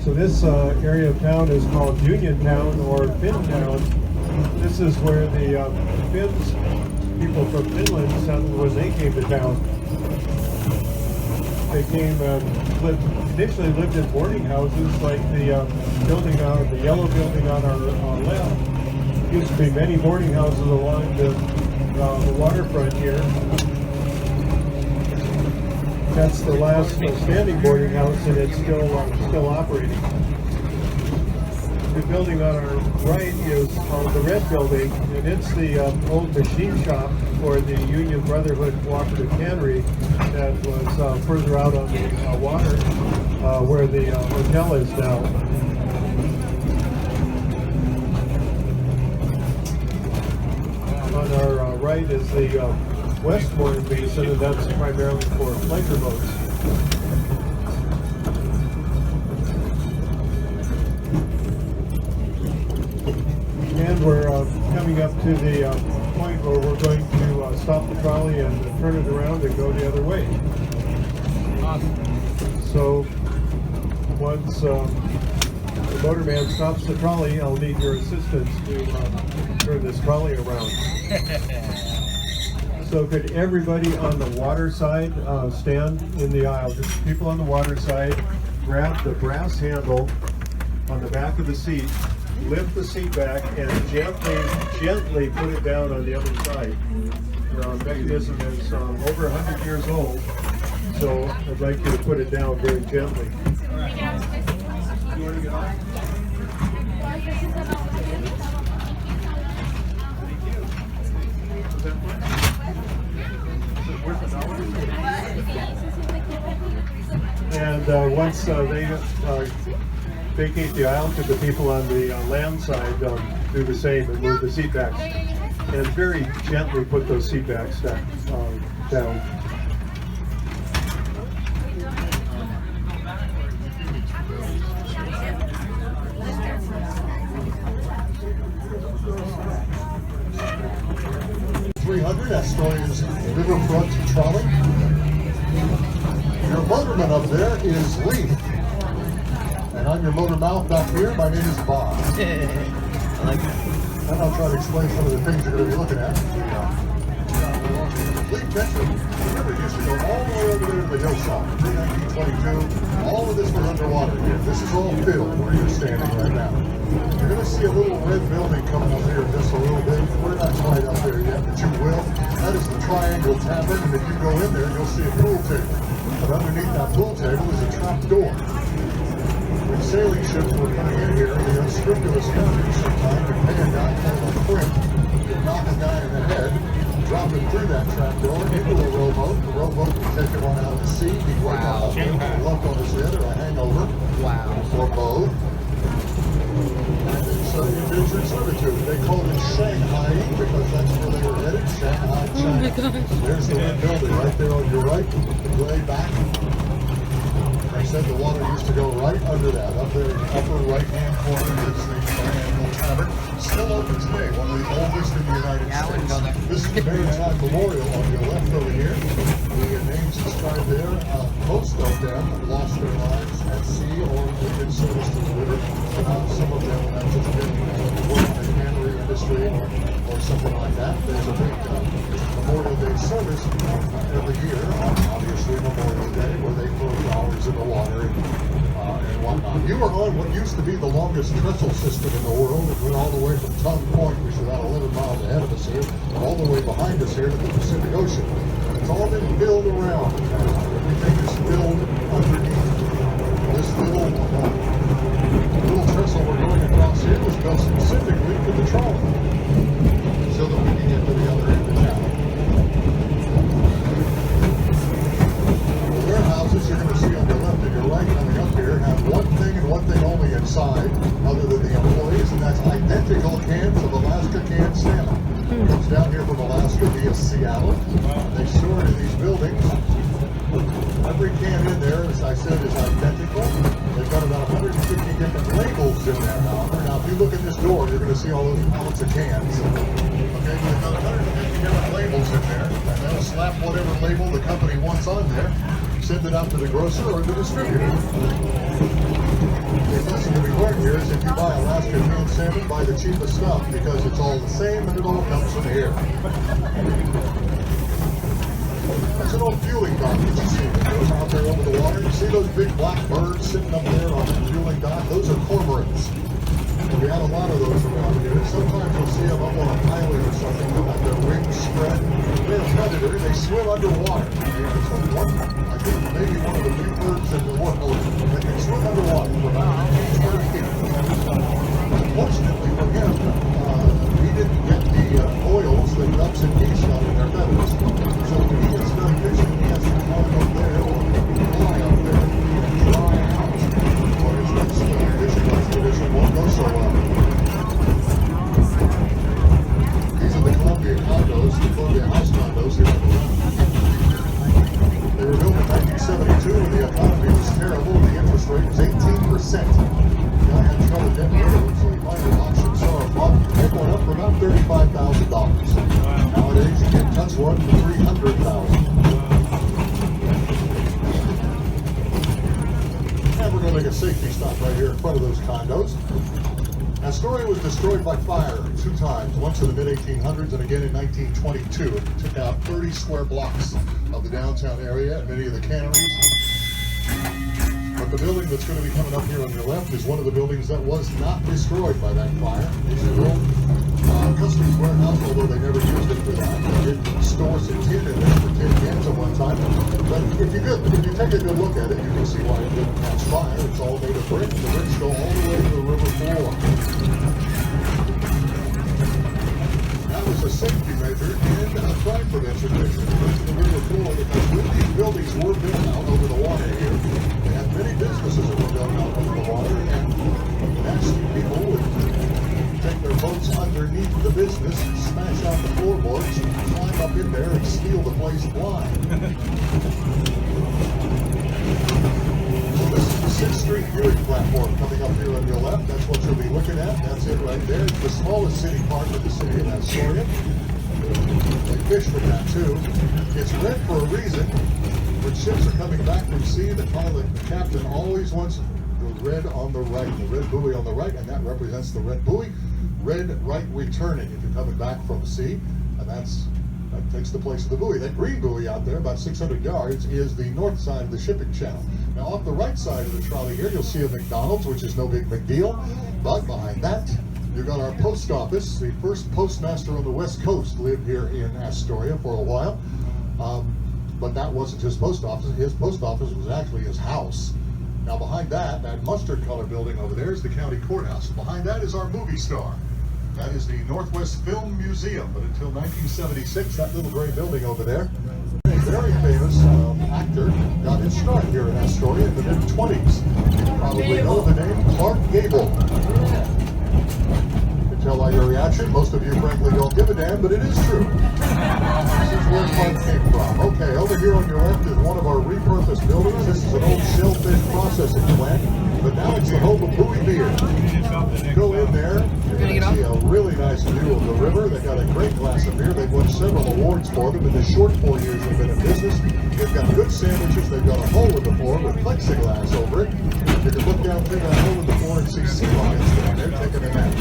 So this area of town is called Uniontown or Finntown. This is where the Finns, people from Finland, settled when they came to town. They came initially lived in boarding houses like the building on the yellow building on our left. There used to be many boarding houses along the waterfront here. That's the last standing boarding house, and it's still operating. The building on our right is the red building, and it's the old machine shop for the Union Brotherhood Cooperative Cannery that was further out on the water where the hotel is now. On our right is the Westmoreland Basin, and that's primarily for pleasure boats. And we're coming up to the point where we're going to stop the trolley and turn it around and go the other way. Awesome. So once the motorman stops the trolley, I'll need your assistance to turn this trolley around. So could everybody on the water side stand in the aisle? Just people on the water side, grab the brass handle on the back of the seat, lift the seat back, and gently put it down on the other side. The mechanism is over 100 years old, so I'd like you to put it down very gently. You want to get on? And once they vacate the aisle, to the people on the land side do the same and move the seat backs. And very gently put those seat backs down. 300 Astoria's riverfront trolley. Your motorman up there is Lee. And I'm your motor mouth back here. My name is Bob. I like that. And I'll try to explain some of the things you're going to be looking at. Lee Metro, the river used to go all the way over there to the hillside. In 1922, all of this was underwater here. This is all filled where you're standing right now. You're going to see a little red building coming up here in just a little bit. We're not quite up there yet, but you will. That is the Triangle Tavern, and if you go in there, you'll see a pool table. But underneath that pool table is a trap door. When sailing ships were coming in here, the unscrupulous captains sometimes would pay a guy kind of a crimp, knock a guy in the head, drop him through that trap door into a rowboat. The rowboat would take him on out to sea. He'd wake up with a lump on his head or a hangover. Or both. And it's indentured servitude. They called it Shanghai because that's where they were headed. Shanghai, China. Oh my gosh. There's the red building right there on your right, way back. I said the water used to go right under that. Up there in the upper right-hand corner is the Triangle Tavern. Still open today, one of the oldest in the United States. This is the Maritime Memorial on your left over here. The names inscribed there, most of them lost their lives at sea or in service to the river. Some of them have just been working in the cannery industry or something like that. There's a big Memorial Day service every year, obviously Memorial Day, where they throw flowers in the water and whatnot. You are on what used to be the longest trestle system in the world. It went all the way from Tongue Point, which is about 11 miles ahead of us here, all the way behind us here to the Pacific Ocean. And it's all been filled around. Everything is filled underneath. This little trestle we're going across here was built specifically for the trolley, so that we can get to the other end of town. The warehouses you're going to see on your left and your right coming up here have one thing and one thing only inside, other than the employees, and that's identical cans of Alaska canned salmon. It comes down here from Alaska via Seattle. They store it in these buildings. Every can in there, as I said, is identical. They've got about 150 different labels in there now. Now, if you look at this door, you're going to see all those pallets of cans. Okay, they've got 150 different labels in there, and they'll slap whatever label the company wants on there, send it out to the grocer or the distributor. The lesson to be learned here is if you buy Alaska canned salmon, buy the cheapest stuff because it's all the same and it all comes from here. That's an old fueling dock that you see that goes out there over the water. You see those big black birds sitting up there on the fueling dock? Those are cormorants. And we have a lot of those around here. Sometimes you'll see them up on a pilot or something that have their wings spread. They're a predator. They swim underwater. So I think maybe one of the few birds in the world that can swim underwater for about 20 feet. Unfortunately for him, he didn't get the oils that ducks and geese got in their feathers. So when he gets done fishing, he has to climb up there or fly up there and dry out. Or his next fishing expedition won't go so well. These are the Columbia condos, the Columbia house condos here on the left. They were built in 1972 when the economy was terrible and the interest rate was 18%. I had trouble getting rid of it, so he finally auctioned some of them. They went up for about $35,000. Nowadays, you can touch one for $300,000. And we're going to make a safety stop right here in front of those condos. Astoria was destroyed by fire 2 times, once in the mid-1800s and again in 1922. It took out 30 square blocks of the downtown area and many of the canneries. But the building that's going to be coming up here on your left is one of the buildings that was not destroyed by that fire. It's an old customs warehouse, although they never used it for that. They did store some tin in there for tin cans at one time. But if you take a good look at it, you can see why it didn't catch fire. It's all made of brick. The bricks go all the way to the river floor. That was a safety measure and a crime prevention measure to the river floor, because when these buildings were built out over the water here, they had many businesses that were built out over the water, and nasty people would take their boats underneath the business, smash out the floorboards, climb up in there and steal the place blind. So this is the 6th Street viewing platform coming up here on your left. That's what you'll be looking at. That's it right there. It's the smallest city park in the city of Astoria. They fish from that too. It's red for a reason. When ships are coming back from sea, the captain always wants the red on the right, the red buoy on the right, and that represents the red buoy. Red right returning if you're coming back from sea, and that takes the place of the buoy. That green buoy out there, about 600 yards, is the north side of the shipping channel. Now, off the right side of the trolley here, you'll see a McDonald's, which is no big deal, but behind that, you've got our post office. The first postmaster on the West Coast lived here in Astoria for a while, but that wasn't his post office. His post office was actually his house. Now, behind that mustard color building over there is the county courthouse. Behind that is our movie star. That is the Northwest Film Museum, but until 1976, that little gray building over there, a very famous actor got his start here in Astoria in the mid-20s. You probably know the name Clark Gable. You can tell by your reaction, most of you frankly don't give a damn, but it is true. This is where Clark came from. Okay, over here on your left is one of our repurposed buildings. This is an old shellfish processing plant, but now it's the home of Bowie Beer. Go in there, you're going to see a really nice view of the river. They've got a great glass of beer. They've won several awards for them in the short 4 years they've been in business. They've got good sandwiches. They've got a hole in the floor with plexiglass over it. You can look down through that hole in the floor and see sea lions down there taking a nap.